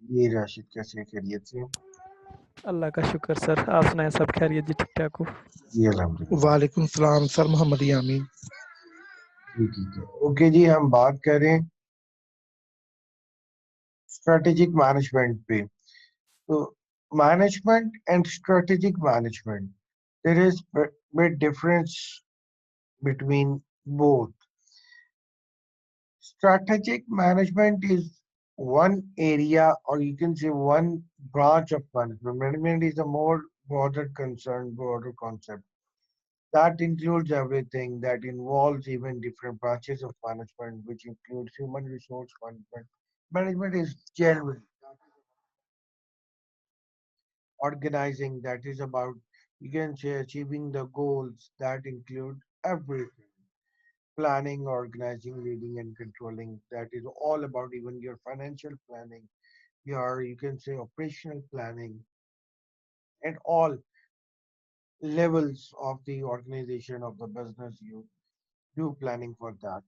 जी राशिद, कैसे खैरियत से? अल्लाह का शुक्र सर, आप सुनाएं, सब खैरियत जी, ठीक ठाक हो? जी अल्हम्दुलिल्लाह। वालेकुम सलाम सर, मोहम्मद यामीन। जी ठीक है, ओके जी, हम बात करें स्ट्रेटेजिक मैनेजमेंट पे। तो management and strategic management, there is big difference between both. Strategic management is one area, or you can say one branch of management. Management is a more broader concern, broader concept that includes everything, that involves even different branches of management, which includes human resource management. Management is generally organizing, that is about, you can say, achieving the goals that include everything. Planning, organizing, leading, and controlling. That is all about even your financial planning, your, you can say, operational planning, and all levels of the organization of the business. You do planning for that.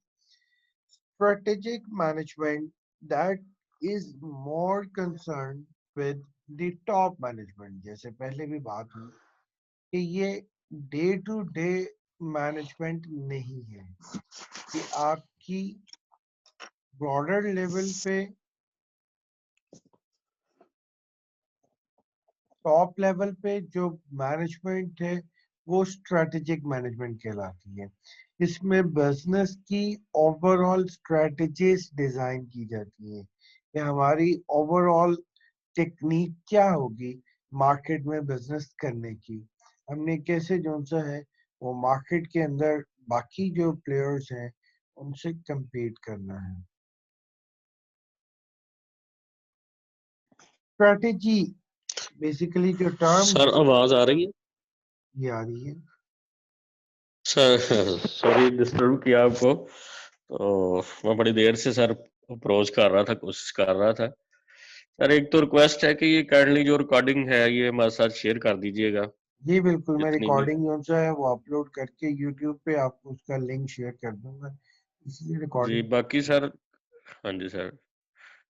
Strategic management, that is more concerned with the top management. जैसे पहले भी बात हुई कि ये day to day management नहीं है, कि आपकी ब्रॉडर लेवल पे टॉप लेवल पे जो मैनेजमेंट है वो स्ट्रेटेजिक मैनेजमेंट कहलाती है। इसमें बिजनेस की ओवरऑल स्ट्रेटजीज डिजाइन की जाती है कि हमारी ओवरऑल टेक्निक क्या होगी मार्केट में बिजनेस करने की। हमने कैसे जो सा है वो मार्केट के अंदर बाकी जो प्लेयर्स हैं उनसे compete करना है। स्ट्रेटेजी बेसिकली जो टर्म सर आवाज आ रही है? ये आ रही है। सर सॉरी डिस्टर्ब किया आपको। तो मैं बड़ी देर से सर अप्रोच कर रहा था, कोशिश कर रहा था। सर एक तो रिक्वेस्ट है कि ये काइंडली जो रिकॉर्डिंग है ये हमारे साथ शेयर कर दीजिएगा। जी बिल्कुल, मैं जितनी भी रिकॉर्डिंग जो है वो अपलोड करके यूट्यूब पे आपको उसका लिंक शेयर कर दूंगा, इसलिए जी, रिकॉर्डिंग। बाकी सर हाँ जी सर,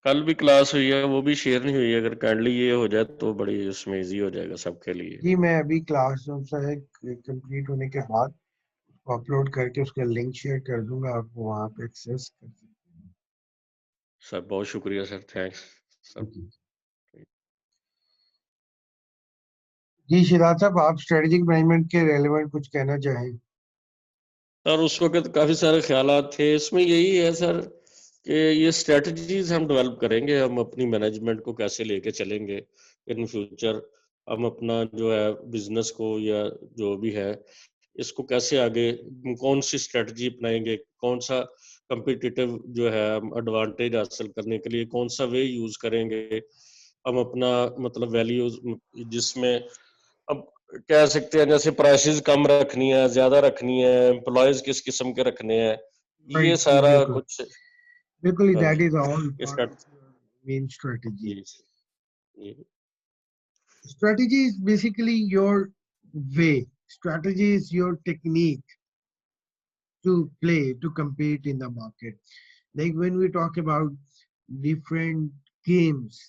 कल भी क्लास हुई है वो भी शेयर नहीं हुई। अगर काइंडली ये हो जाए तो बड़ी उसमें इजी हो जाएगा सबके लिए। जी मैं अभी क्लास जो सा है कंप्लीट होने के बाद उसको अपलोड करके उसका लिंक शेयर कर दूंगा, आपको वहां पे एक्सेस कर सकते हैं। सर बहुत शुक्रिया सर, थैंक्स सर। जी जी, शिराज साहब, आप स्ट्रेटेजिक मैनेजमेंट के रेलेवेंट कुछ कहना चाहें? सर उस वक्त काफी सारे ख्यालात थे, इसमें यही है सर कि ये स्ट्रेटजीज हम डेवलप करेंगे, हम अपनी मैनेजमेंट को कैसे लेके चलेंगे इन फ्यूचर। हम अपना जो है बिजनेस को या जो भी है इसको कैसे आगे, कौन सी स्ट्रेटजी अपनाएंगे, कौन सा कम्पिटिटिव जो है एडवांटेज हासिल करने के लिए कौन सा वे यूज करेंगे। हम अपना मतलब वैल्यूज जिसमें अब कह सकते हैं जैसे प्राइसेस कम रखनी है, ज्यादा रखनी है, एम्प्लॉयज किस किस्म के रखने हैं, ये राइट, जी सारा बिल्कुल कुछ। बिल्कुल, हाँ दैट जी, इज ऑल इसका पार्ट ऑफ मेन स्ट्रेटजी। जी जी Strategy is basically your way. Strategy is your technique to play, to compete in the market. Like when we talk about different games,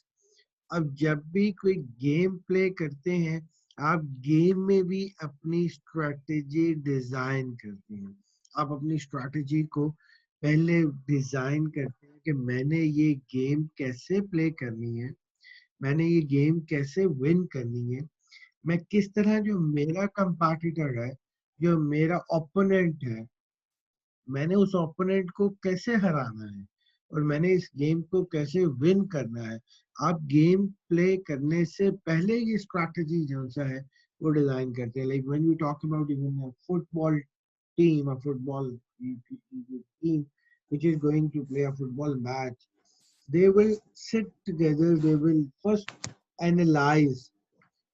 अब जब भी कोई गेम प्ले करते हैं, आप गेम में भी अपनी स्ट्रेटेजी डिजाइन करते हैं। आप अपनी स्ट्रेटेजी को पहले डिजाइन करते हैं कि मैंने ये गेम कैसे प्ले करनी है, मैंने ये गेम कैसे विन करनी है, मैं किस तरह, जो मेरा कंपैटिटर है, जो मेरा ओपोनेंट है, मैंने उस ओपोनेंट को कैसे हराना है और मैंने इस गेम को कैसे विन करना है। आप गेम प्ले करने से पहले ये स्ट्रैटेजी जो सा है वो डिजाइन करते हैं। Like when we talk about even football team, a football team which is going to play a football match, they will sit together, they will first analyze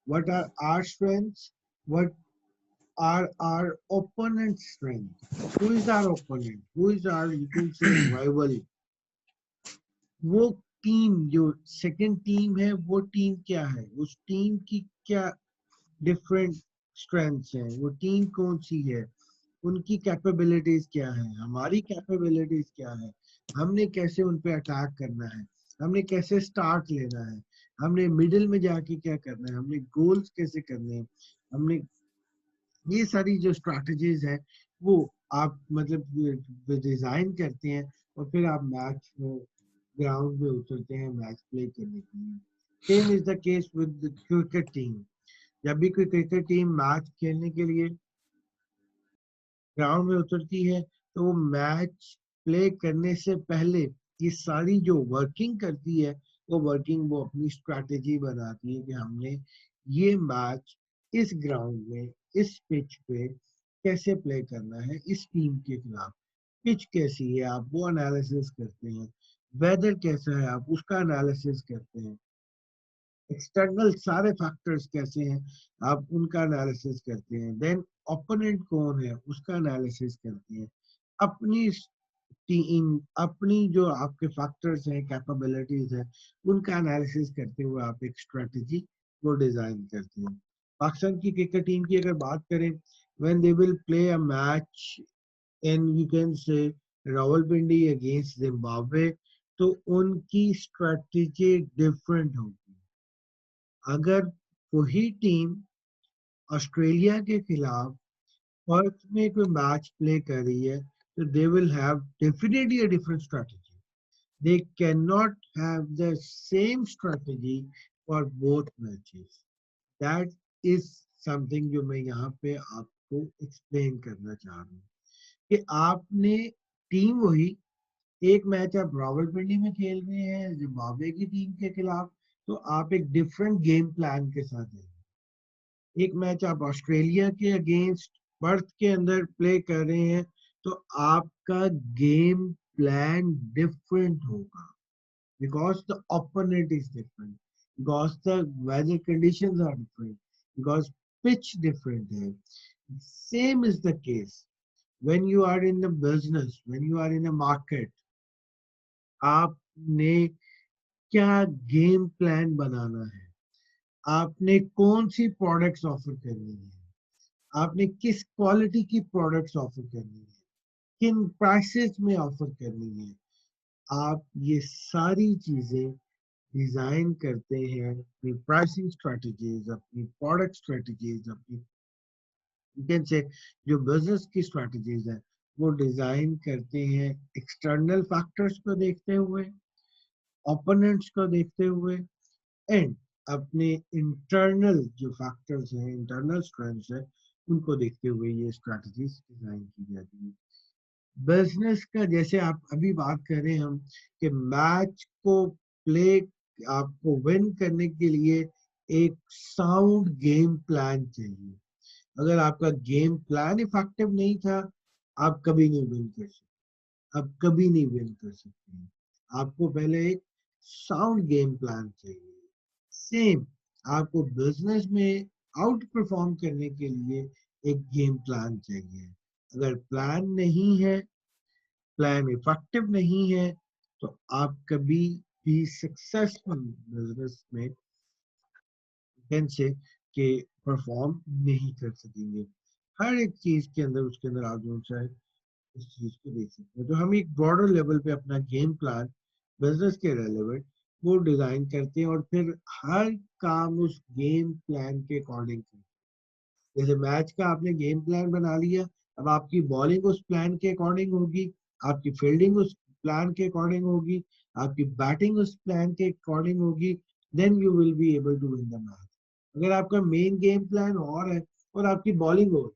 what are our strengths, what are our opponent's strength, who is our opponent, who is our, you can say, rival, वो team जो second team है वो team क्या है, उस team की क्या different strengths हैं, वो टीम कौन सी है, उनकी कैपेबिलिटीज क्या है, हमारी कैपेबिलिटीज क्या है, हमने कैसे उन पे अटैक करना है। हमने कैसे स्टार्ट लेना है, हमने मिडिल में जाके क्या करना है, हमने गोल्स कैसे करने हैं, हमने ये सारी जो स्ट्रैटेजीज है वो आप मतलब डिजाइन करते हैं और फिर आप मैच ग्राउंड में उतरते हैं मैच प्ले करने के लिए। Same is the case with cricket team. जब भी कोई क्रिकेट टीम मैच खेलने के लिए ग्राउंड में उतरती है तो वो मैच प्ले करने से पहले ये सारी जो वर्किंग करती है वो वर्किंग वो अपनी स्ट्रैटेजी बनाती है कि हमने ये मैच इस ग्राउंड में इस पिच पे कैसे प्ले करना है इस टीम के खिलाफ। पिच कैसी है आप वो एनालिसिस करते हैं, वेदर कैसा है आप उसका एनालिसिस करते हैं, एक्सटर्नल सारे फैक्टर्स कैसे हैं आप उनका एनालिसिस करते हैं, देन ओपोनेंट कौन है उसका एनालिसिस करते हैं, अपनी टीम अपनी जो आपके फैक्टर्स हैं कैपेबिलिटीज हैं उनका एनालिसिस करते हुए आप एक स्ट्रेटजी को डिजाइन करते हैं। पाकिस्तान की क्रिकेट टीम की अगर बात करें, when they will play a match in you can say Rawalpindi against Zimbabwe, तो उनकी स्ट्रेटजी डिफरेंट होगी। अगर वही टीम ऑस्ट्रेलिया के खिलाफ पर्थ में कोई मैच प्ले कर रही है तो they will have definitely a different strategy. They cannot have the same strategy for both matches. That is something जो मैं यहाँ पे आपको explain करना चाह रहा हूँ कि आपने टीम वही, एक मैच आप रावलपिंडी में खेल रहे हैं जिम्बाब्वे की टीम के खिलाफ तो आप एक डिफरेंट गेम प्लान के साथ हैं। एक मैच आप ऑस्ट्रेलिया के अगेंस्ट पर्थ के अंदर प्ले कर रहे हैं तो आपका गेम प्लान डिफरेंट होगा because the opponent is different, because the weather conditions are different, because pitch different है. Same is the case when you are in the business, when you are in a market, आपने क्या game plan बनाना है, आपने कौन सी products offer करनी है, आपने किस क्वालिटी की प्रोडक्ट्स ऑफर करनी है, किन प्राइसेस में ऑफर करनी है, आप ये सारी चीजें डिजाइन करते हैं अपनी प्राइसिंग स्ट्रेटजीज, अपनी प्रोडक्ट स्ट्रेटजीज, अपनी से जो बिजनेस की स्ट्रेटजीज है वो डिजाइन करते हैं एक्सटर्नल फैक्टर्स को देखते हुए, ओपोनेंट्स को देखते हुए एंड अपने इंटरनल जो फैक्टर्स हैं इंटरनल स्ट्रेंथ्स है उनको देखते हुए ये स्ट्रेटजीज डिजाइन की जाती है। बिजनेस का जैसे आप अभी बात कर रहे हैं हम कि मैच को प्ले आपको विन करने के लिए एक साउंड गेम प्लान चाहिए। अगर आपका गेम प्लान इफेक्टिव नहीं था आप कभी नहीं विन कर सकते, आप कभी नहीं विन कर सकते हैं। आपको पहले एक साउंड गेम प्लान चाहिए। सेम आपको बिजनेस में आउट परफॉर्म करने के लिए एक गेम प्लान चाहिए। अगर प्लान नहीं है, प्लान इफेक्टिव नहीं है तो आप कभी भी सक्सेसफुल बिजनेस में से कि परफॉर्म नहीं कर सकेंगे। हर एक चीज के अंदर उसके अंदर आप जो चाहे इस चीज को देख सकते हैं। तो हम एक ब्रॉडर लेवल पे अपना गेम प्लान बिजनेस के रेलेवेंट वो डिजाइन करते हैं और फिर हर काम उस गेम प्लान के अकॉर्डिंग करते हैं। जैसे मैच का आपने गेम प्लान बना लिया, अब आपकी बॉलिंग उस प्लान के अकॉर्डिंग होगी, आपकी फील्डिंग उस प्लान के अकॉर्डिंग होगी, आपकी बैटिंग उस प्लान के अकॉर्डिंग होगी, then you will be able to win the match. अगर आपका मेन गेम प्लान और है और आपकी बॉलिंग और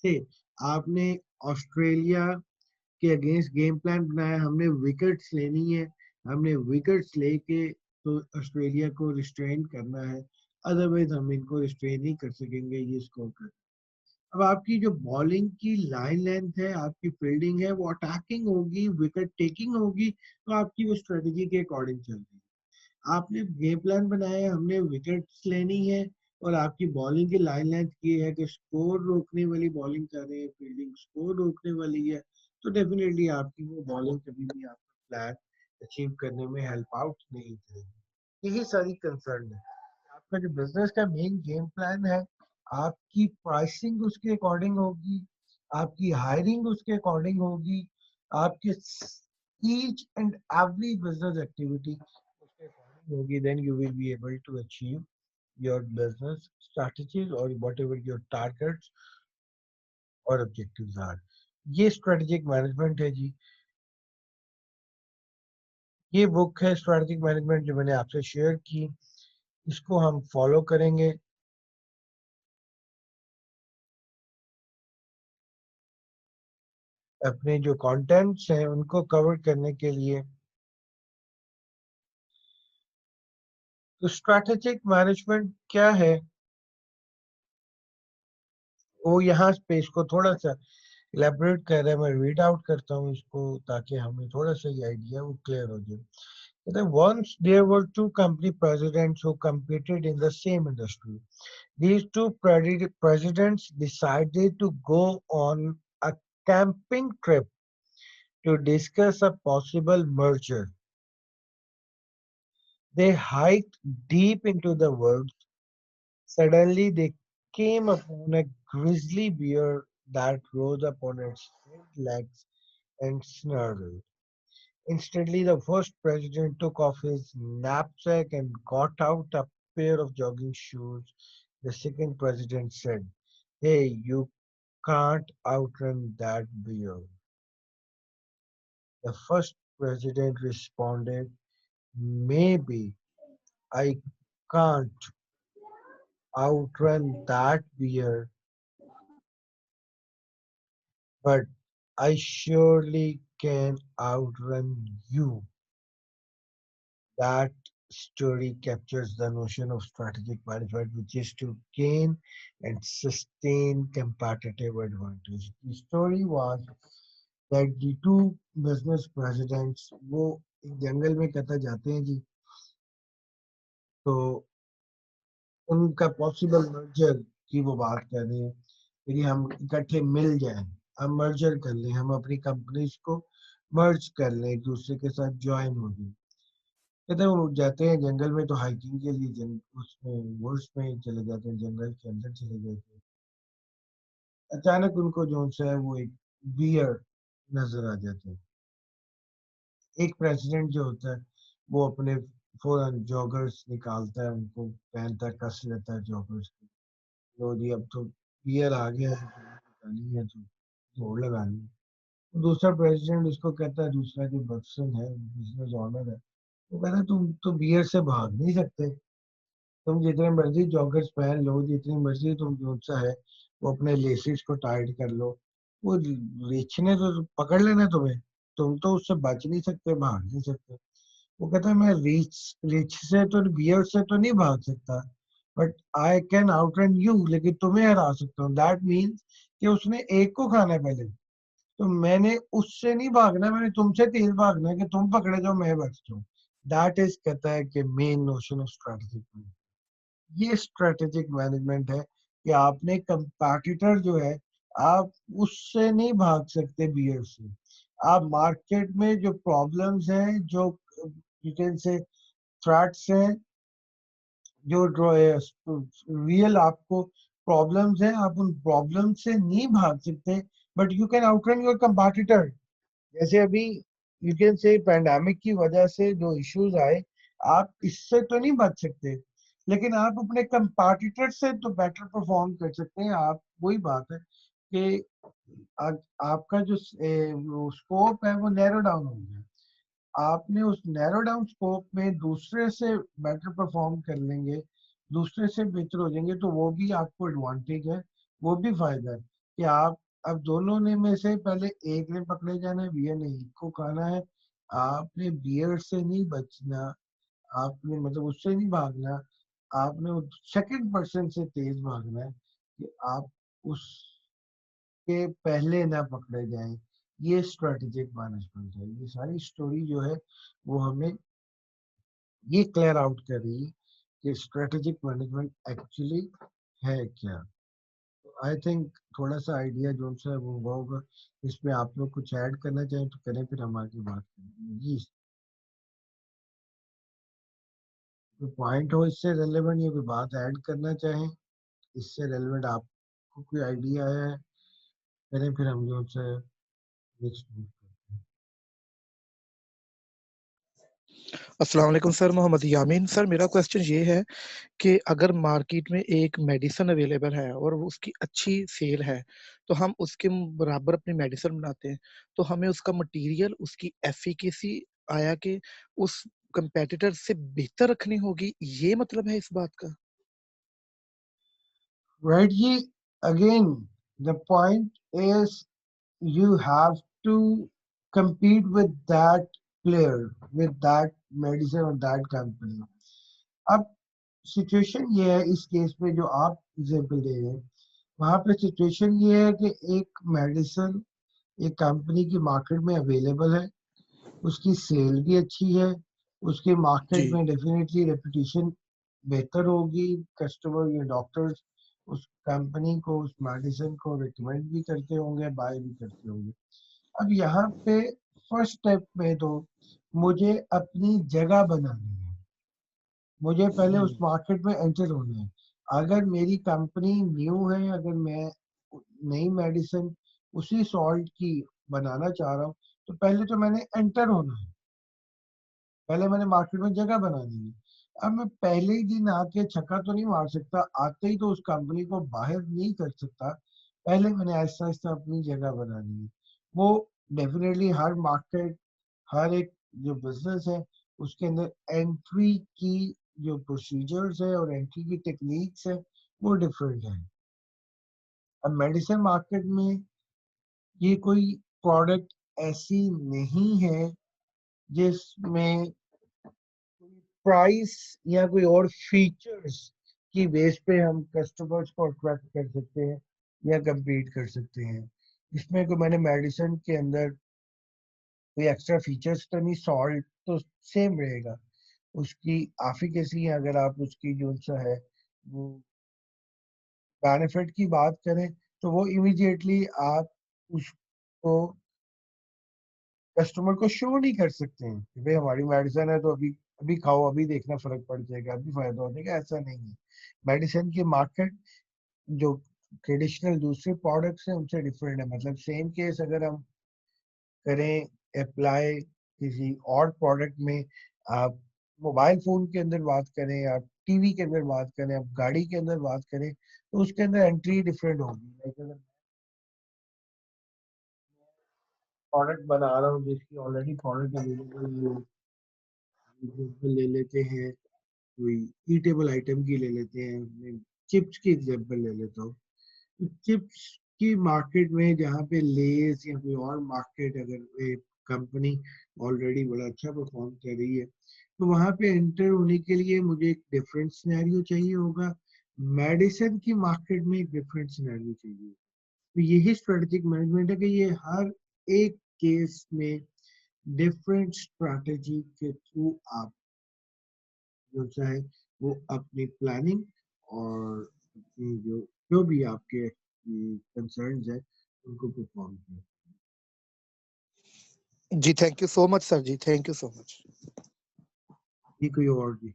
से आपने ऑस्ट्रेलिया के अगेंस्ट गेम प्लान बनाया, हमने विकेट्स लेनी है, हमने विकेट्स लेके तो ऑस्ट्रेलिया को रिस्ट्रेन करना है, अदरवाइज हम इनको रिस्ट्रेन नहीं कर सकेंगे ये स्कोर कर। अब आपकी जो बॉलिंग की लाइन लेंथ है, आपकी फील्डिंग है वो अटैकिंग होगी, विकेट टेकिंग होगी, तो आपकी वो स्ट्रेटजी के अकॉर्डिंग चल रही है। आपने गेम प्लान बनाया, हमने विकेट्स लेनी है और आपकी बॉलिंग की लाइन लेंथ ये है कि स्कोर रोकने वाली बॉलिंग कर रहे हैं, फील्डिंग स्कोर रोकने वाली है, तो डेफिनेटली आपकी वो बॉलिंग कभी भी आपका प्लान अचीव करने में हेल्प आउट नहीं करेगी। यही सारी कंसर्न है। आपका जो बिजनेस का मेन गेम प्लान है, आपकी प्राइसिंग उसके अकॉर्डिंग होगी, आपकी हायरिंग उसके अकॉर्डिंग होगी, आपके each and every business activity उसके according होगी, then you will be able to achieve your business strategies or whatever your targets or objectives are. ये strategic management है जी. ये बुक है strategic management जो मैंने आपसे शेयर की. इसको हम फॉलो करेंगे. अपने जो कंटेंट्स हैं उनको कवर करने के लिए. तो स्ट्रैटेजिक मैनेजमेंट क्या है वो यहाँ पे इसको थोड़ा सा इलेबोरेट कर रहा है. मैं रीड आउट करता हूँ इसको ताकि हमें थोड़ा सा ये आइडिया वो क्लियर हो जाए. Once there were two company presidents who competed in the same industry. These two presidents decided to go on a camping trip to discuss a possible merger. They hiked deep into the woods. Suddenly, they came upon a grizzly bear that rose upon its hind legs and snarled. Instantly, the first president took off his knapsack and got out a pair of jogging shoes. The second president said, "Hey, you can't outrun that bear." The first president responded, "Maybe I can't outrun that bear, but I surely can outrun you." That story captures the notion of strategic management, which is to gain and sustain competitive advantage. The story was that the two business presidents वो एक जंगल में कथा जाते हैं जी. तो उनका possible merger की वो बात कर रहे हैं. यदि हम इकट्ठे मिल जाएं, हम मर्जर कर लें, हम अपनी कंपनीज को मर्ज कर लें, एक दूसरे के साथ ज्वाइन हो जाए. कहते हैं वो जाते हैं जंगल में तो हाइकिंग के लिए उसमें वुड्स में चले जाते हैं, जंगल के अंदर चले जाते हैं. अचानक उनको जो सा है वो एक बियर नजर आ जाता है. एक प्रेसिडेंट जो होता है वो अपने फौरन जॉगर्स निकालता है, उनको पहनता है, कस लेता है जॉगर्स को. लो जी अब तो बियर आ गया है तो निकालनी है तो दौड़ लगानी है. दूसरा प्रेसिडेंट उसको कहता है, दूसरा जो बर्सन है बिजनेस ऑनर है वो कहता है तुम तो बियर से भाग नहीं सकते. तुम जितने मर्जी जॉगर्स पहन लो, जितनी मर्जी तुम जो सा है वो अपने लेसिस को टाइट कर लो, वो रिच ने तो पकड़ लेना तुम्हें. तुम तो उससे बच नहीं सकते, भाग नहीं सकते. वो कहता है मैं रिच रिच से तो बियर से तो नहीं भाग सकता, but I can outrun you, लेकिन तुम्हें हरा सकता हूँ. दैट मीन्स कि उसने एक को खाना है पहले. तो मैंने उससे नहीं भागना, मैंने तुमसे तेज भागना है कि तुम पकड़े जाओ मैं बच जाऊं. दैट इज कहता है कि मेन नोशन ऑफ स्ट्रेटेजिक. ये स्ट्रेटेजिक मैनेजमेंट है कि आपने कंपैटिटर जो है आप उससे नहीं भाग सकते बियर से. आप मार्केट में जो प्रॉब्लम्स हैं, जो यू कैन से थ्रेट्स हैं, जो रियल आपको प्रॉब्लम्स हैं, आप उन प्रॉब्लम से नहीं भाग सकते, but you can outrun your competitor. जैसे अभी यू कैन से पैंडेमिक की वजह से जो इश्यूज आए, आप इससे तो नहीं बच सकते, लेकिन आप अपने कंपैटिटर से तो बेटर परफॉर्म कर सकते हैं. आप वही बात है कि आपका जो स्कोप है वो नैरो डाउन हो गया. आपने उस नैरो डाउन स्कोप में दूसरे से बेटर परफॉर्म कर लेंगे, दूसरे से बेहतर हो जाएंगे, तो वो भी आपको एडवांटेज है, वो भी फायदा है कि आप अब दोनों ने में से पहले एक ने पकड़े जाना है, बियर ने एक को खाना है. आपने बियर से नहीं बचना, आपने मतलब उससे नहीं भागना, आपने सेकंड पर्सन से तेज भागना है कि आप उसके पहले ना पकड़े जाएं. ये स्ट्रेटेजिक मैनेजमेंट है. ये सारी स्टोरी जो है वो हमें ये क्लियर आउट कर रही है कि स्ट्रेटेजिक मैनेजमेंट एक्चुअली है क्या. आई थिंक थोड़ा सा आइडिया जो सा है वो हुआ होगा. इसमें आप लोग कुछ ऐड करना चाहें तो करें, फिर हम आगे बात करेंगे जी. कोई पॉइंट हो इससे रेलेवेंट या कोई बात ऐड करना चाहें इससे रेलेवेंट, आपको कोई आइडिया है करें, फिर हम जो है नेक्स्ट. अस्सलाम वालेकुम सर, मोहम्मद यामीन सर। मेरा क्वेश्चन ये है कि अगर मार्केट में एक मेडिसिन अवेलेबल है और वो उसकी अच्छी सेल है, तो हम उसके बराबर अपनी मेडिसिन बनाते हैं, तो हमें उसका मटेरियल, उसकी एफिकेसी आया कि उस कंपेटिटर से बेहतर रखनी होगी, ये मतलब है इस बात का? Right? Again, the point is you have to compete with that player, with that medicine or that company. अब सिचुएशन ये है इस केस में जो आप एग्जांपल दे रहे हैं, वहां पे सिचुएशन ये है कि एक मेडिसिन एक कंपनी की मार्केट में अवेलेबल है, उसकी सेल भी अच्छी है, उसके मार्केट जी। में डेफिनेटली रेपुटेशन बेहतर होगी, कस्टमर या डॉक्टर्स उस कंपनी को उस मेडिसिन को रिकमेंड भी करते होंगे, बाय भी करते होंगे। अब यहाँ पे फर्स्ट स्टेप में तो मुझे अपनी जगह बनानी है, मुझे पहले उस मार्केट में एंटर होना है। अगर मेरी कंपनी न्यू है, अगर मैं नई मेडिसिन उसी सॉल्ट की बनाना चाह रहा हूँ, तो पहले तो मैंने एंटर होना है, पहले मैंने मार्केट में जगह बनानी है। अब मैं पहले ही दिन आके छक्का तो नहीं मार सकता, आते ही तो उस कंपनी को बाहर नहीं कर सकता, पहले मैंने ऐसा ऐसा अपनी जगह बनानी है। वो डेफिनेटली हर मार्केट, हर एक जो बिजनेस है उसके अंदर एंट्री की जो प्रोसीजर्स है और एंट्री की टेक्निक्स है वो डिफरेंट है। अब मेडिसिन मार्केट में ये कोई प्रोडक्ट ऐसी नहीं है जिसमें प्राइस या कोई और फीचर्स की बेस पे हम कस्टमर्स को अट्रैक्ट कर सकते हैं या compete कर सकते हैं। इसमें कोई मैंने मेडिसिन के अंदर कोई एक्स्ट्रा फीचर्स तो नहीं, सॉल्ट तो सेम रहेगा, उसकी एफिकेसी अगर आप उसकी जो सा है वो बेनिफिट की बात करें तो वो इमीडिएटली आप उसको कस्टमर को शो नहीं कर सकते हैं कि भाई हमारी मेडिसिन है तो अभी अभी खाओ, अभी देखना फर्क पड़ जाएगा, अभी फायदा हो जाएगा, ऐसा नहीं है। मेडिसिन की मार्केट जो ट्रेडिशनल दूसरे प्रोडक्ट्स हैं उनसे डिफरेंट है। मतलब सेम केस अगर हम करें अप्लाई किसी और प्रोडक्ट में, आप मोबाइल फोन के अंदर बात करें, आप टीवी के अंदर बात करें, आप गाड़ी के अंदर बात करें, तो उसके अंदर एंट्री डिफरेंट होगी। लाइक अगर प्रोडक्ट बना रहा हूँ जिसकी ऑलरेडी प्रोडक्ट अवेलेबल है, एग्जाम्पल ले लेते हैं, कोई ईटेबल आइटम की ले लेते हैं, मैं चिप्स की एग्जाम्पल ले लेता हूँ। तो चिप्स की मार्केट में जहाँ पे लेस या कोई और मार्केट अगर एक कंपनी ऑलरेडी बड़ा अच्छा परफॉर्म कर रही है, तो वहाँ पे एंटर होने के लिए मुझे एक डिफरेंट सिनेरियो चाहिए होगा, मेडिसिन की मार्केट में एक डिफरेंट सिनेरियो चाहिए। तो यही स्ट्रेटेजिक मैनेजमेंट है कि ये हर एक केस में डिफरेंट स्ट्रैटेजी के थ्रू आप जो चाहे वो अपनी प्लानिंग और अपनी जो जो भी आपके कंसर्न्स है उनको परफॉर्म करें। जी, thank you so much sir जी, थैंक यू सो मच। ये कोई और भी?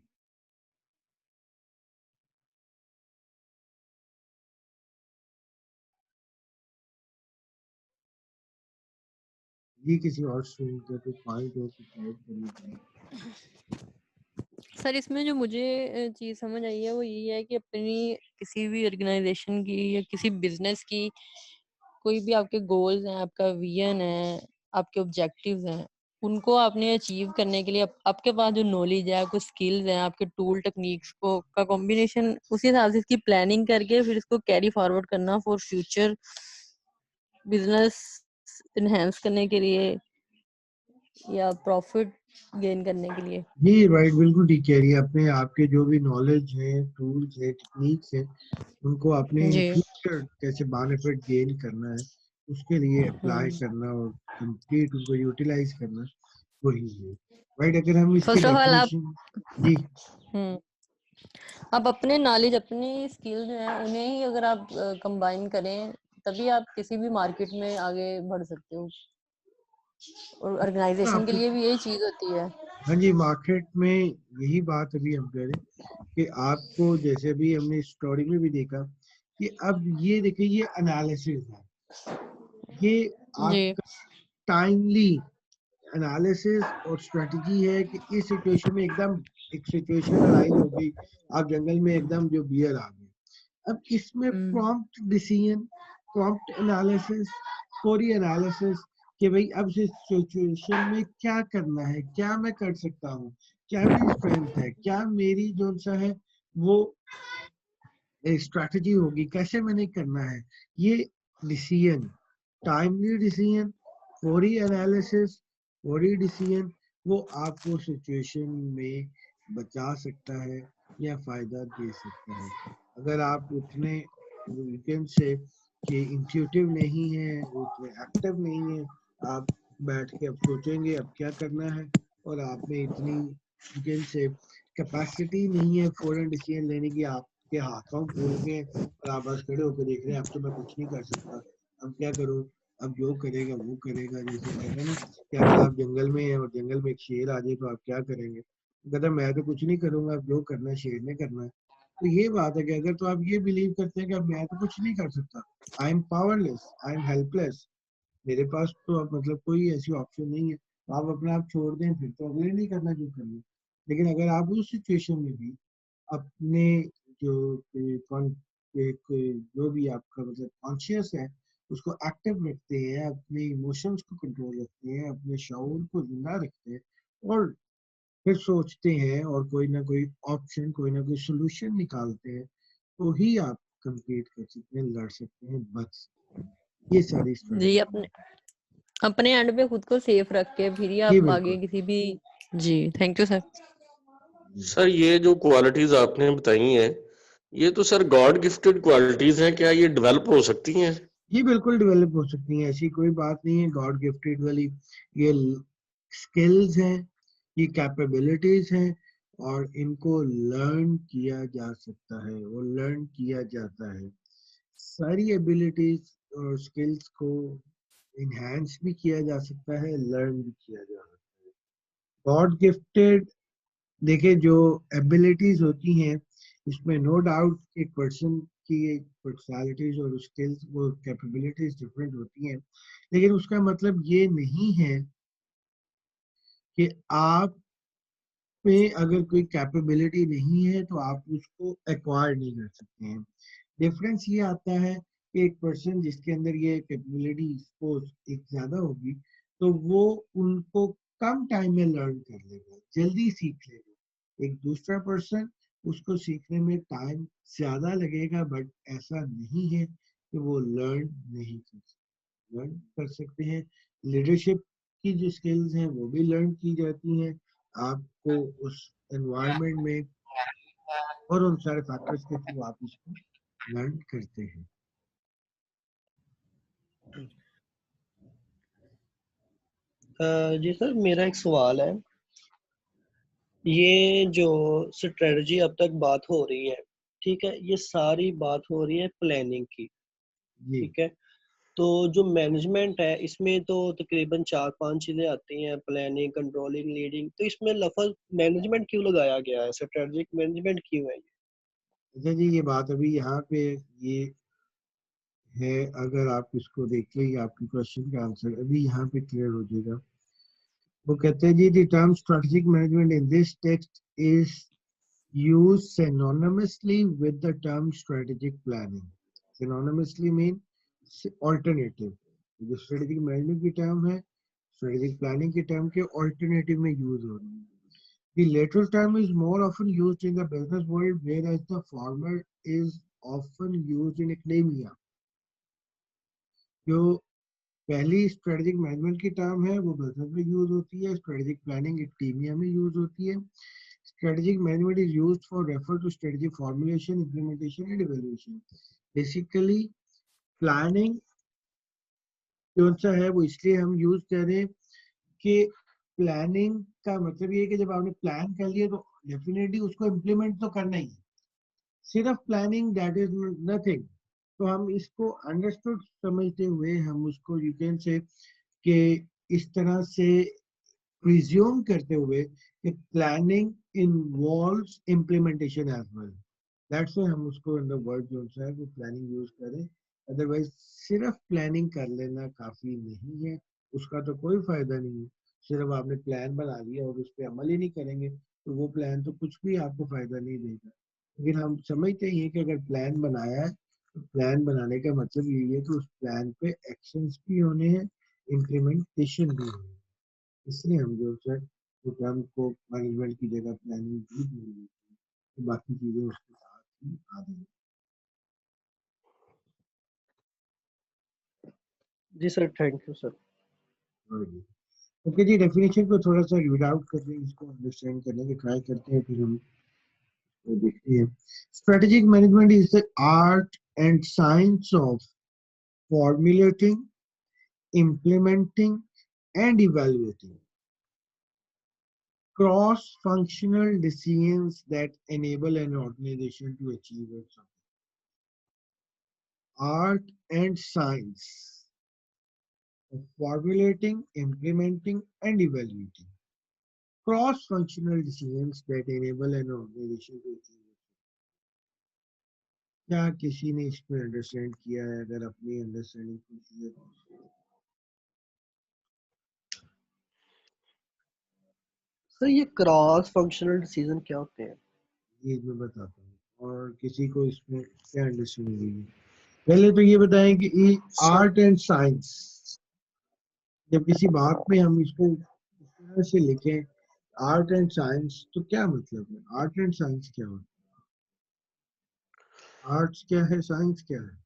ये किसी और स्टूडेंट का कोई पॉइंट हो कुछ ऐड करना चाहिए? सर इसमें जो मुझे चीज़ समझ आई है वो यही है कि अपनी किसी भी ऑर्गेनाइजेशन की या किसी बिजनेस की कोई भी आपके गोल्स हैं, आपका विजन है, आपके ऑब्जेक्टिव्स हैं, उनको आपने अचीव करने के लिए आपके पास जो नॉलेज है, आपके स्किल्स हैं, आपके टूल टेक्निक्स को का कॉम्बिनेशन उसी हिसाब से इसकी प्लानिंग करके फिर इसको कैरी फॉरवर्ड करना फॉर फ्यूचर बिजनेस इनहेंस करने के लिए या प्रॉफिट गेन करने के लिए। जी राइट, बिल्कुल ठीक कह रही है। अपने आपके जो भी नॉलेज है, टूल्स है, टेक्निक्स है, उनको आपने इन जी फ्यूचर कैसे बेनिफिट गेन करना है उसके लिए अप्लाई करना और कंप्लीट उनको यूटिलाइज करना, वही है राइट। अगर हम इसकी फर्स्ट ऑफ ऑल आप डेफिनेशन जी आप अपने नॉलेज अपनी स्किल जो है उन्हें ही अगर आप कंबाइन करें तभी आप किसी भी मार्केट में आगे बढ़ सकते हो और ऑर्गेनाइजेशन के आपको लिए भी यही चीज होती है। हाँ जी, मार्केट में यही बात अभी हम करें कि आपको जैसे अभी हमने स्टोरी में भी देखा कि अब ये देखिए ये एनालिसिस है, ये जी आपका टाइमली एनालिसिस और स्ट्रेटजी है कि इस सिचुएशन में एकदम एक सिचुएशन अराइज हो गई, आप जंगल में एकदम जो बियर आ गए, अब इसमें प्रॉम्प्ट डिसीजन, प्रॉम्प्ट एनालिसिस, फौरी एनालिसिस कि भाई अब इस सिचुएशन में क्या करना है, क्या मैं कर सकता हूँ, क्या मेरी स्ट्रेंथ है, क्या मेरी जो सा है वो स्ट्रैटेजी होगी, कैसे मैंने करना है, ये डिसीजन, टाइमली डिसीजन, फौरी एनालिसिस, फौरी डिसीजन, वो आपको सिचुएशन में बचा सकता है या फायदा दे सकता है। अगर आप उतने वीकेंड से कि इंट्यूटिव नहीं है, उतने एक्टिव नहीं है, आप बैठ के अब सोचेंगे अब क्या करना है, और आप में इतनी वीकेंड से कैपेसिटी नहीं है फौरन डिसीजन लेने की, आपके हाथों फूल के और आप बस खड़े होकर देख रहे हैं अब तो मैं कुछ नहीं कर सकता, अब क्या करूं, अब जो करेगा वो करेगा। जैसे कहते हैं ना कि अगर आप जंगल में हैं और जंगल में एक शेर आ जाए तो आप क्या करेंगे, कहते हैं मैं तो कुछ नहीं करूंगा, अब जो करना है शेर ने करना है। तो ये बात है कि अगर तो आप ये बिलीव करते हैं कि अब मैं तो कुछ नहीं कर सकता, I am powerless, I am helpless, मेरे पास तो अब मतलब कोई ऐसी ऑप्शन नहीं है, तो आप अपने आप छोड़ दें, फिर तो अगले नहीं करना जो करना है। लेकिन अगर आप उस सिचुएशन में भी अपने जो जो भी आपका मतलब कॉन्शियस है उसको एक्टिव रखते हैं, अपने इमोशंस को कंट्रोल रखते हैं, अपने शऊर को जिंदा रखते हैं, और फिर सोचते हैं और कोई ना कोई ऑप्शन, कोई ना कोई सोल्यूशन निकालते हैं, तो ही आप compete कर सकते हैं, लड़ सकते हैं, बच सकते हैं। ये सारी जी, स्ट्रेटजी। अपने अपने एंड पे खुद को सेफ रख के फिर ही जी आप आगे बिल्कुल। किसी भी। जी, थैंक यू सर। सर ये जो क्वालिटीज आपने बताई हैं, ये तो सर गॉड गिफ्टेड क्वालिटीज हैं, क्या ये डेवलप हो सकती हैं? जी बिल्कुल डेवलप हो सकती हैं, ऐसी कोई बात नहीं है गॉड गिफ्टेड वाली, ये स्किल्स हैं, ये कैपेबिलिटीज हैं, और इनको लर्न किया जा सकता है और लर्न किया जाता है। सारी एबिलिटीज और स्किल्स को इनहेंस भी किया जा सकता है, लर्न भी किया जा सकता है। गॉड गिफ्टेड, देखिए जो एबिलिटीज होती हैं इसमें नो डाउट एक पर्सन की पर्सनालिटीज और स्किल्स वो कैपेबिलिटीज डिफरेंट होती हैं, लेकिन उसका मतलब ये नहीं है कि आप में अगर कोई कैपेबिलिटी नहीं है तो आप उसको एक्वायर नहीं कर सकते हैं। डिफरेंस ये आता है कि एक पर्सन जिसके अंदर ये कैपेबिलिटी सपोज एक ज्यादा होगी तो वो उनको कम टाइम में लर्न कर लेगा, जल्दी सीख लेगा। एक दूसरा पर्सन उसको सीखने में टाइम ज्यादा लगेगा, बट ऐसा नहीं है कि वो लर्न नहीं कर सकते, लर्न कर सकते हैं। लीडरशिप की जो स्किल्स हैं वो भी लर्न की जाती हैं, आपको उस एनवायरनमेंट में और उन सारे फैक्टर्स के थ्रू आप इसको लर्न करते हैं। जी सर, मेरा एक सवाल है, ये जो स्ट्रेटजी अब तक बात हो रही है, ठीक है, ये सारी बात हो रही है प्लानिंग की, जी ठीक है, तो जो मैनेजमेंट है इसमें तो तकरीबन 4-5 चीजें आती हैं, प्लानिंग, कंट्रोलिंग, लीडिंग, तो इसमें लफ्ज मैनेजमेंट क्यों लगाया गया है, स्ट्रेटजिक मैनेजमेंट क्यों है ये? अच्छा जी, ये बात अभी यहाँ पे ये है, अगर आप इसको देख लेंगे आपकी क्वेश्चन का आंसर अभी यहाँ पे क्लियर हो जाएगा। वो कहते हैं जी the term strategic management in this text is used synonymously with the term strategic planning. Synonymously mean alternative. जो strategic management की term है, strategic planning की term के alternative में use हो रही है। The latter term is more often used in the business world, whereas the former is often used in academia. जो पहली स्ट्रेटेजिक मैनेजमेंट की टर्म है वो बिजनेस में यूज होती है, स्ट्रेटेजिक प्लानिंग एक्टीमिया में यूज होती है। Strategic management is used for refer to strategy formulation, implementation and evaluation. Basically planning कौन सा है वो इसलिए हम यूज कर रहे हैं कि प्लानिंग का मतलब ये है कि जब आपने प्लान कर लिया तो डेफिनेटली उसको इम्प्लीमेंट तो करना ही है। सिर्फ प्लानिंग दैट इज नथिंग। तो हम इसको अंडरस्टूड समझते हुए हम उसको यू कैन से कि इस तरह से प्रिज्यूम करते हुए कि planning involves implementation as well, that's why हम उसको इन द वर्ड जो है वो प्लानिंग यूज करें। अदरवाइज सिर्फ प्लानिंग कर लेना काफी नहीं है, उसका तो कोई फायदा नहीं है। सिर्फ आपने प्लान बना लिया और उस पर अमल ही नहीं करेंगे तो वो प्लान तो कुछ भी आपको फायदा नहीं देगा। लेकिन हम समझते हैं कि अगर प्लान बनाया है तो प्लान बनाने का मतलब यही है कि उस प्लान पे एक्शंस भी होने हैं, इम्प्लीमेंटेशन भी होनी है। इसलिए हम जो सर प्रोग्राम को मैनेजमेंट की जगह प्लानिंग भी बोल देते हैं, तो बाकी चीजें उसके साथ ही आ जाएंगी। जी sir, thank you sir. Okay जी, डेफिनेशन को थोड़ा सा रीड आउट करके इसको अंडरस्टैंड करने की ट्राई करते हैं, फिर हम तो देखते हैं। Strategic management is the art and science of formulating, implementing, and evaluating cross-functional decisions that enable an organization to achieve its objectives. Art and science of formulating, implementing, and evaluating cross-functional decisions that enable an organization to achieve its objectives. क्या किसी ने इसमें understand किया है? अगर अपनी understanding पूछिए sir ये क्रॉस फंक्शनल डिसीजन क्या होते हैं? ये मैं बताता हूँ, और किसी को इसमें क्या अंडरस्टैंडिंग है? पहले तो ये बताएं कि आर्ट एंड साइंस, जब किसी बात में हम इसको इस तरह से लिखें आर्ट एंड साइंस, तो क्या मतलब है? आर्ट एंड साइंस क्या होता है? आर्ट्स क्या है, साइंस क्या है?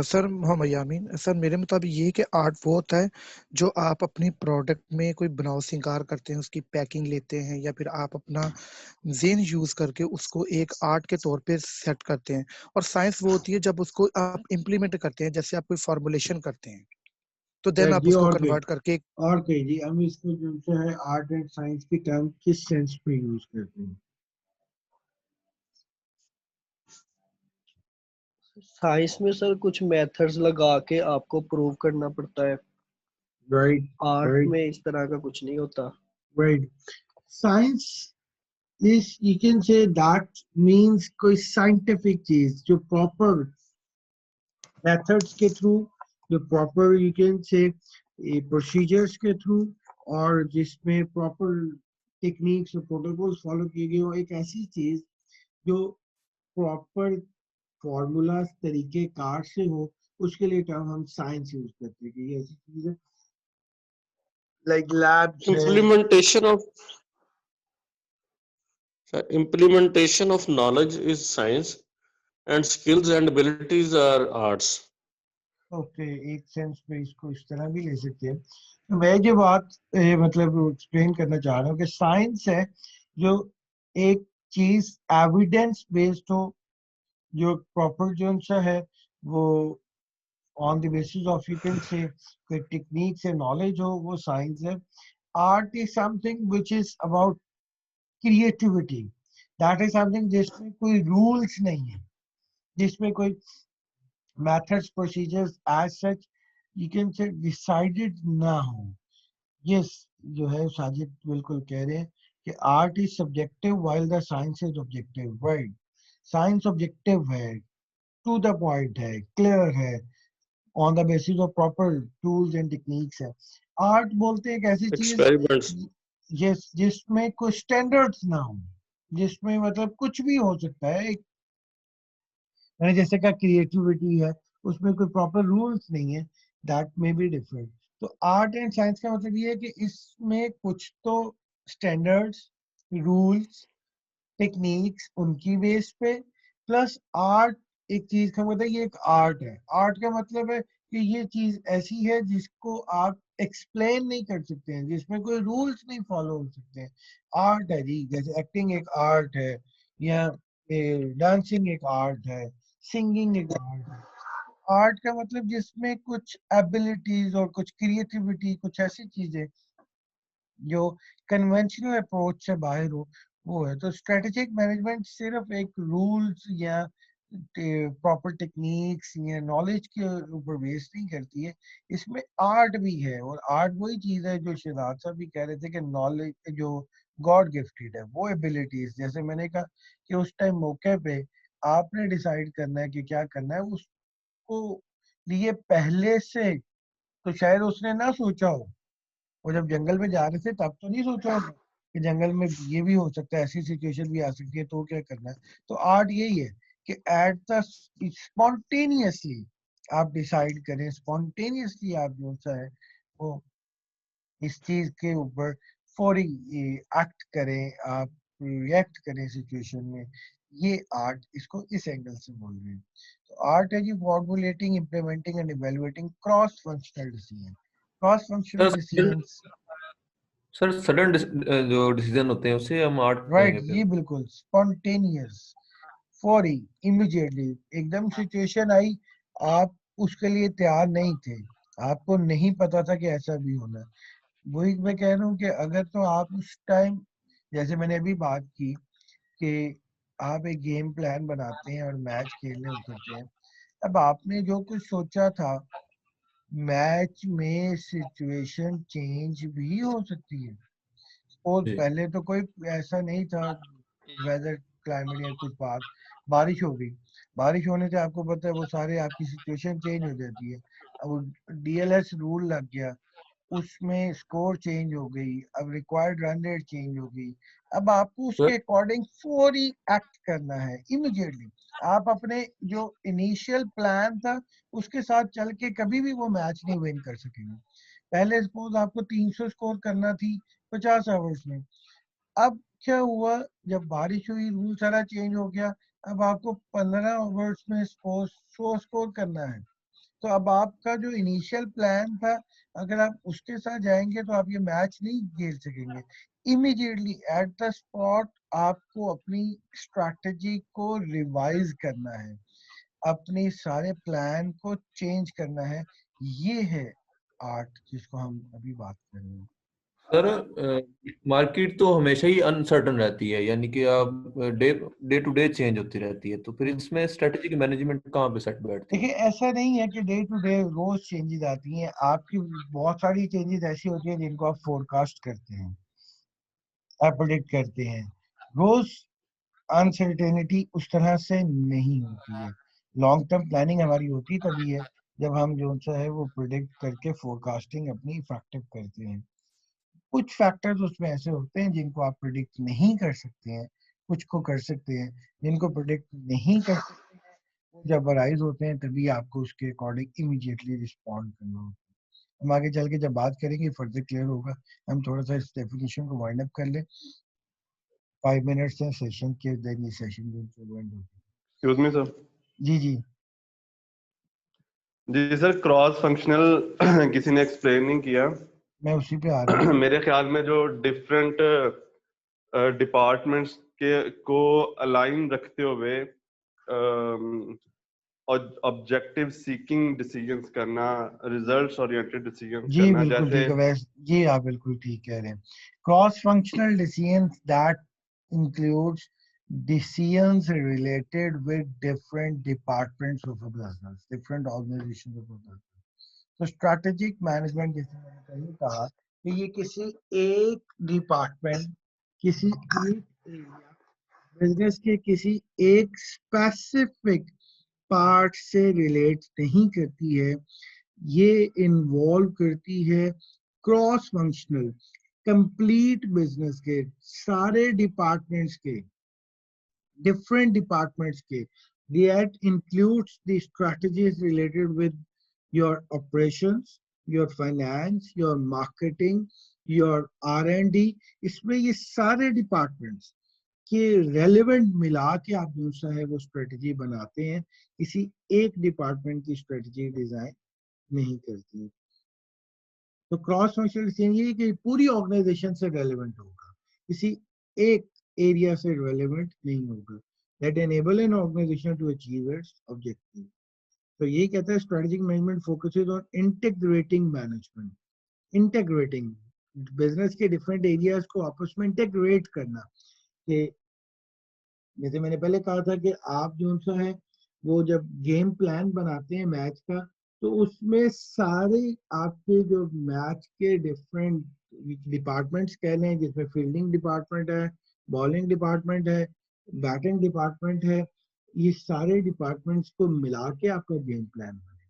सर मोहम्मद यामीन सर, मेरे मुताबिक ये है कि आर्ट वो होता है जो आप अपनी प्रोडक्ट में कोई बनाव श्रृंगार करते हैं, उसकी पैकिंग लेते हैं, या फिर आप अपना जेन यूज करके उसको एक आर्ट के तौर पे सेट करते हैं। और साइंस वो होती है जब उसको आप इम्प्लीमेंट करते हैं, जैसे आप कोई फॉर्मुलेशन करते हैं तो देन आप जी, उसको और कहीं कन्वर्ट करके। और कहीं जी, हम इसको जो है आर्ट एंड साइंस की टर्म किस सेंस में यूज करते हैं? साइंस में सर कुछ मेथड्स लगा के आपको प्रूव करना पड़ता है, राइट आर्ट राइट में इस तरह का कुछ नहीं होता। Right. Science is, you can say that means कोई साइंटिफिक चीज जो प्रॉपर मेथड्स के थ्रू, जो proper you can say procedures के थ्रू, और जिसमें प्रॉपर टेक्निक्स और प्रोटोकॉल्स फॉलो किए गए हो, एक ऐसी चीज जो प्रॉपर फॉर्मूला तरीके कार से हो, उसके लिए टर्म हम साइंस यूज करते हैं कि ये ऐसी चीज है लाइक लैब्स है। Implementation of knowledge is science, and skills and abilities are arts. Okay, एक सेंस में इसको इस तरह भी ले सकते हैं। तो मैं जो बात मतलब एक्सप्लेन करना चाह रहा हूँ कि साइंस है जो एक चीज एविडेंस बेस्ड हो, जो प्रॉपर जो सा है वो on the basis of you can say कोई टेक्निक से नॉलेज हो, वो साइंस है। Art is something which is about creativity, that is something जिसमें कोई रूल्स नहीं है, जिसमें कोई methods procedures as such you can say decided ना हो। yes, जो है साजिद बिल्कुल कह रहे हैं कि art is subjective while the science is objective, right? Science objective है, टू द पॉइंट है, क्लियर है, on the basis of proper tools and techniques है। आर्ट बोलते हैं एक ऐसी चीज Experiments. यस जिसमें कोई स्टैंडर्ड्स ना हो, जिसमें मतलब कुछ भी हो सकता है। मैंने जैसे कहा क्रिएटिविटी है, उसमें कोई प्रॉपर रूल्स नहीं है, दैट मे बी डिफरेंट। तो आर्ट एंड साइंस का मतलब ये है कि इसमें कुछ तो स्टैंडर्ड्स, रूल्स, टेक्निक्स उनकी बेस पे, प्लस आर्ट एक चीज का मतलब ये एक आर्ट है। आर्ट का मतलब है कि ये चीज ऐसी है जिसको आप एक्सप्लेन नहीं कर सकते हैं, जिसमें कोई रूल्स नहीं फॉलो हो सकते हैं। आर्ट है जी, जैसे एक्टिंग एक आर्ट है, या डांसिंग एक आर्ट है, सिंगिंग एक आर्ट है। आर्ट का मतलब जिसमें कुछ एबिलिटीज और कुछ क्रिएटिविटी, कुछ ऐसी चीजें जो कन्वेंशनल अप्रोच से बाहर हो, वो है। तो स्ट्रेटेजिक मैनेजमेंट सिर्फ एक रूल्स या प्रॉपर टेक्निक्स या नॉलेज के ऊपर बेस नहीं करती है, इसमें आर्ट भी है। और आर्ट वही चीज है जो शिदात साहब भी कह रहे थे कि नॉलेज जो गॉड गिफ्टेड है, वो एबिलिटीज, जैसे मैंने कहा कि उस टाइम मौके पे आपने डिसाइड करना है कि क्या करना है, उसको लिए पहले से तो शायद उसने ना सोचा हो, वो जब जंगल में जा रहे थे तब तो नहीं सोचा होगा कि जंगल में ये भी हो सकता है, ऐसी सिचुएशन भी आ सकती है, तो क्या करना है। तो आर्ट यही है कि एट द स्पॉन्टेनियसली आप डिसाइड करें, स्पॉन्टेनियसली आप जो सा है वो इस चीज के ऊपर फौरी एक्ट करें, आप रिएक्ट करें सिचुएशन में। ये आर्ट, इसको इस एंगल से बोल रहे हैं। तो आर्ट है जी formulating, implementing and evaluating cross functional decision. Cross functional decisions, sir sudden जो डिसीजन होते हैं उसे हम आर्ट राइट, कहेंगे ये फिर। बिल्कुल स्पॉन्टेनियस, फौरी, इमीडिएटली, एकदम सिचुएशन आई, आप उसके लिए तैयार नहीं थे, आपको नहीं पता था कि ऐसा भी होना है। वही मैं कह रहा हूँ कि अगर तो आप उस टाइम, जैसे मैंने अभी बात की कि आप एक गेम प्लान बनाते हैं और मैच खेलने उतरते हैं, अब आपने जो कुछ सोचा था, मैच में सिचुएशन चेंज भी हो सकती है। और जी पहले तो कोई ऐसा नहीं था, वेदर, क्लाइमेट या कुछ बात, बारिश हो गई, बारिश होने से आपको पता है वो सारे आपकी सिचुएशन चेंज हो जाती है। अब डीएलएस रूल लग गया, उसमें स्कोर चेंज हो गई, अब रिक्वायर्ड रन रेट चेंज हो गई। अब आपको उसके सर। अकॉर्डिंग फौरी एक्ट करना है, इमीडिएटली। आप अपने जो इनिशियल प्लान था उसके साथ चल के कभी भी वो मैच नहीं विन कर सकेंगे। पहले सपोज आपको 300 स्कोर करना थी 50 ओवर्स में, अब क्या हुआ, जब बारिश हुई रूल सारा चेंज हो गया, अब आपको 15 ओवर्स में स्कोर 100 स्कोर करना है। तो अब आपका जो इनिशियल प्लान था, अगर आप उसके साथ जाएंगे तो आप ये मैच नहीं खेल सकेंगे। इमीडिएटली एट द स्पॉट आपको अपनी स्ट्रैटेजी को रिवाइज करना है, अपने सारे प्लान को चेंज करना है। ये है आर्ट जिसको हम अभी बात कर रहे हैं। सर मार्केट तो हमेशा ही अनसर्टन रहती है, यानी कि आप day day to day change होती रहती है, तो फिर इसमें स्ट्रेटेजिक मैनेजमेंट कहाँ पे सेट बैठती है? देखिए ऐसा नहीं है कि डे टू डे रोज चेंजेस आती हैं, आपकी बहुत सारी चेंजेस ऐसी होती हैं जिनको आप फोरकास्ट करते हैं, आप प्रेडिक्ट करते हैं। रोज अनसर्टेनिटी उस तरह से नहीं होती है। लॉन्ग टर्म प्लानिंग हमारी होती तभी है जब हम जो सा है वो प्रिडिक्ट करके फोरकास्टिंग अपनी इफेक्टिव करते हैं। कुछ फैक्टर्स उसमें ऐसे होते हैं जिनको आप प्रिडिक्ट नहीं कर सकते हैं, कुछ को कर सकते हैं, जिनको प्रिडिक्ट नहीं कर सकते हैं वो जब अराइज होते हैं तभी आपको उसके अकॉर्डिंग इमीडिएटली रिस्पॉन्ड करना होता है। हम आगे चल के जब बात करेंगे फर्दर क्लियर होगा। हम थोड़ा सा इस डेफिनेशन को वाइंड अप कर ले, 5 मिनट्स है सेशन के, देन ये सेशन जो एंड होगी। Excuse me sir. जी जी जी सर, क्रॉस फंक्शनल किसी ने एक्सप्लेन नहीं किया। मैं उसी पे आ रहा हूँ। मेरे ख्याल में जो डिफरेंट डिपार्टमेंट्स के को अलाइन रखते हुए ऑब्जेक्टिव सीकिंग डिसीजंस करना, रिजल्ट्स ओरिएंटेड डिसीजंस जी करना, बिल्कुल जैसे ठीक है, वैसे जी आप बिल्कुल ठीक कह रहे हैं। Cross functional decisions that includes decisions related with different departments of a business, different organizations of a business. तो स्ट्रैटेजिक मैनेजमेंट जैसे मैंने पहले कहा कि ये किसी एक डिपार्टमेंट, किसी एक एरिया, बिजनेस के किसी एक स्पेसिफिक पार्ट से रिलेट नहीं करती है, ये इन्वॉल्व करती है क्रॉस फंक्शनल, कंप्लीट बिजनेस के सारे डिपार्टमेंट्स के, different departments के, that includes the strategies related with your operations, your finance, your marketing, your R&D। इसमें ये सारे डिपार्टमेंट्स के रेलेवेंट मिला के आप जो सा है वो स्ट्रेटजी बनाते हैं, किसी एक डिपार्टमेंट की स्ट्रेटजी डिजाइन नहीं करती। तो क्रॉस फंक्शनल डिसीजन ये है कि पूरी ऑर्गेनाइजेशन से रेलेवेंट होगा, किसी एक एरिया से रेलेवेंट नहीं होगा। That enable an organisation to achieve its objective. तो ये कहता है strategic management focuses on integrating management, integrating business के डिफरेंट एरियाज को आपस में इंटीग्रेट करना। कि जैसे मैंने पहले कहा था कि आप जो सा है वो जब गेम प्लान बनाते हैं मैच का, तो उसमें सारे आपके जो मैच के डिफरेंट डिपार्टमेंट्स कह लें, जिसमें फील्डिंग डिपार्टमेंट है, बॉलिंग डिपार्टमेंट है, बैटिंग डिपार्टमेंट है, ये सारे डिपार्टमेंट्स को मिला के आपका गेम प्लान बने।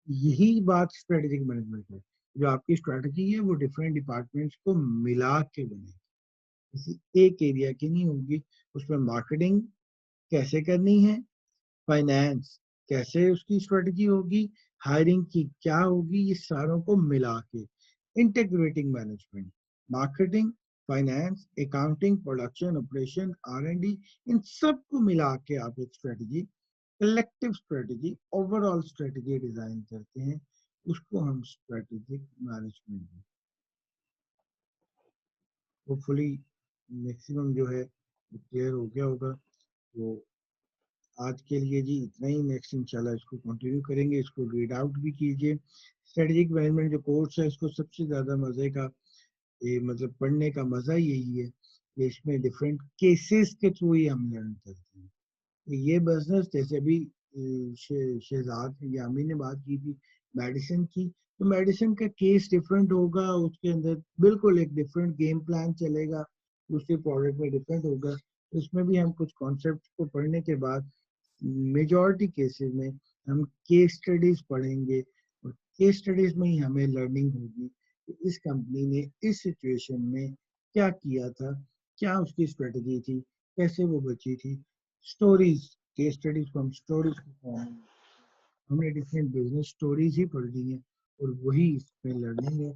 यही बात स्ट्रेटेजिक मैनेजमेंट है। जो आपकी स्ट्रेटजी है वो डिफरेंट डिपार्टमेंट्स को मिला के बने, किसी एक एरिया की नहीं होगी। उसमें मार्केटिंग कैसे करनी है, फाइनेंस कैसे उसकी स्ट्रेटजी होगी, हायरिंग की क्या होगी, ये सारों को मिला के integrating management, marketing, finance, accounting, production, operation, R&D, इन सब को मिला के आप एक strategy, collective strategy, overall strategy design करते हैं, उसको हम स्ट्रेटेजिक मैनेजमेंट। होपफुली मैक्सिमम जो है क्लियर हो गया होगा। तो आज के लिए जी इतना ही। नेक्स्ट इंशाल्लाह इसको कंटिन्यू करेंगे, इसको रीड आउट भी कीजिए। स्ट्रेटेजिक मैनेजमेंट जो कोर्स है इसको सबसे ज़्यादा मज़े का ये मतलब पढ़ने का मज़ा यही है कि इसमें डिफरेंट केसेस के थ्रू ही हम लर्न करते हैं। ये बिजनेस जैसे अभी शहजाद यामी ने बात की थी मेडिसिन की, तो मेडिसिन का केस डिफरेंट होगा, उसके अंदर बिल्कुल एक डिफरेंट गेम प्लान चलेगा, दूसरे प्रोडक्ट में डिफरेंट होगा। तो इसमें भी हम कुछ कॉन्सेप्ट को पढ़ने के बाद मेजॉरिटी केसेस में हम केस स्टडीज पढ़ेंगे, और केस स्टडीज में ही हमें लर्निंग होगी कि इस कंपनी ने इस सिचुएशन में क्या किया था, क्या उसकी स्ट्रेटजी थी, कैसे वो बची थी। स्टोरीज, केस स्टडीज को हम स्टोरीज को पढ़ेंगे, हमने डिफरेंट बिजनेस स्टोरीज ही पढ़ ली है और वही इसमें लर्निंग है।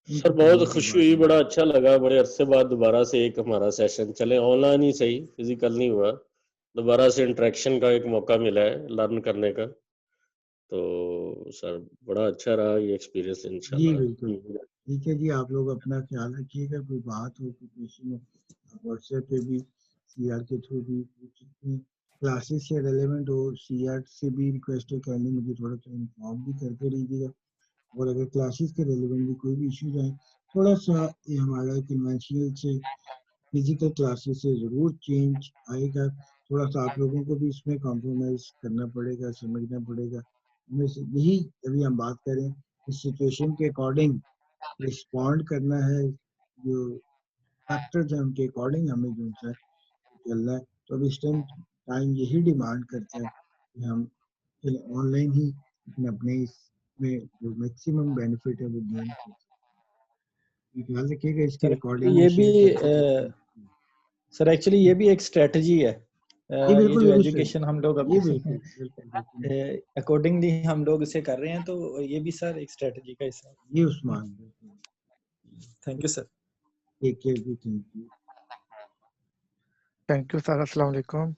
सर बहुत खुशी हुई, बड़ा अच्छा लगा, बड़े अरसे बाद दोबारा से एक हमारा सेशन चले, ऑनलाइन ही सही, फिजिकल नहीं हुआ, दोबारा से इंटरेक्शन का एक मौका मिला है लर्न करने का। तो सर बड़ा अच्छा रहा ये एक्सपीरियंस जी इंशाल्लाह। बिल्कुल ठीक है जी। आप लोग अपना ख्याल रखिएगा, कोई बात हो कोई क्वेश्चन हो आप व्हाट्सएप पे भी CR के थ्रू भी पूछ सकते हैं। क्लासेस से रेलेवेंट हो CR से भी रिक्वेस्ट है करनी, मुझे थोड़ा सा इन्फॉर्म भी करके दीजिएगा। और अगर क्लासेस के रेलेवेंट भी कोई भी इश्यूज आए, थोड़ा सा ये हमारा कन्वेंशनल से फिजिकल क्लासेस से ज़रूर चेंज आएगा। थोड़ा सा आप लोगों को भी इसमें कॉम्प्रोमाइज़ करना पड़ेगा, समझना पड़ेगा। हमें यही अभी हम बात करें इस सिचुएशन के अकॉर्डिंग रिस्पॉन्ड करना है, जो फैक्टर्स हैं उनके अकॉर्डिंग हमें जो है चलना है। तो अब इस टाइम यही डिमांड करता है कि हम ऑनलाइन ही अपने इसमें जो मैक्सिमम बेनिफिट है वो गेन कर सकते। ख्याल रखिएगा इसके सर रिकॉर्डिंग ये में भी शेयर करके। सर एक्चुअली ये भी एक स्ट्रेटजी है। जी ये बिल्कुल, जो ये भी एजुकेशन हम लोग जी अभी बिल्कुल बिल्कुल बिल्कुल अकॉर्डिंगली हम लोग इसे कर रहे हैं, तो ये भी सर एक स्ट्रेटजी का हिस्सा है। जी उस्मान बिल्कुल। Thank you sir. Take care जी, thank you. Thank you sir, अस्सलाम वालेकुम।